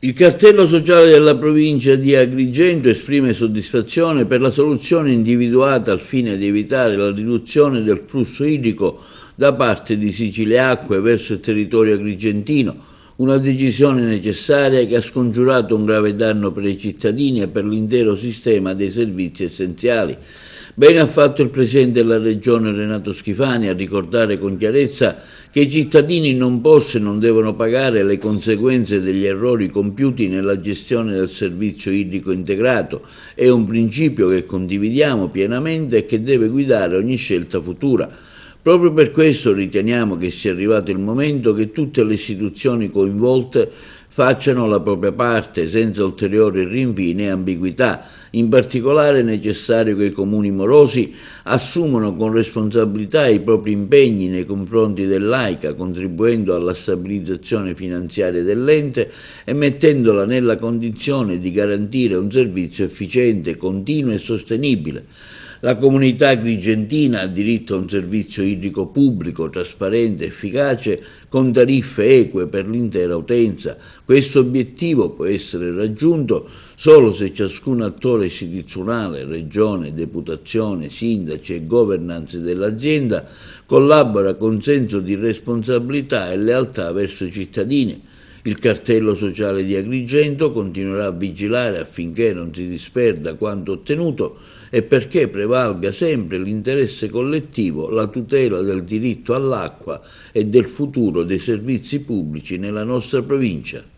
Il cartello sociale della provincia di Agrigento esprime soddisfazione per la soluzione individuata al fine di evitare la riduzione del flusso idrico da parte di Sicilia Acque verso il territorio agrigentino, una decisione necessaria che ha scongiurato un grave danno per i cittadini e per l'intero sistema dei servizi essenziali. Bene ha fatto il Presidente della Regione Renato Schifani a ricordare con chiarezza che i cittadini non possono e non devono pagare le conseguenze degli errori compiuti nella gestione del servizio idrico integrato. È un principio che condividiamo pienamente e che deve guidare ogni scelta futura. Proprio per questo riteniamo che sia arrivato il momento che tutte le istituzioni coinvolte facciano la propria parte senza ulteriori rinvii né ambiguità. In particolare è necessario che i comuni morosi assumano con responsabilità i propri impegni nei confronti dell'AICA, contribuendo alla stabilizzazione finanziaria dell'ente e mettendola nella condizione di garantire un servizio efficiente, continuo e sostenibile. La comunità agrigentina ha diritto a un servizio idrico pubblico, trasparente, efficace, con tariffe eque per l'intera utenza. Questo obiettivo può essere raggiunto solo se ciascun attore istituzionale, regione, deputazione, sindaci e governance dell'azienda collabora con senso di responsabilità e lealtà verso i cittadini. Il cartello sociale di Agrigento continuerà a vigilare affinché non si disperda quanto ottenuto e perché prevalga sempre l'interesse collettivo, la tutela del diritto all'acqua e del futuro dei servizi pubblici nella nostra provincia.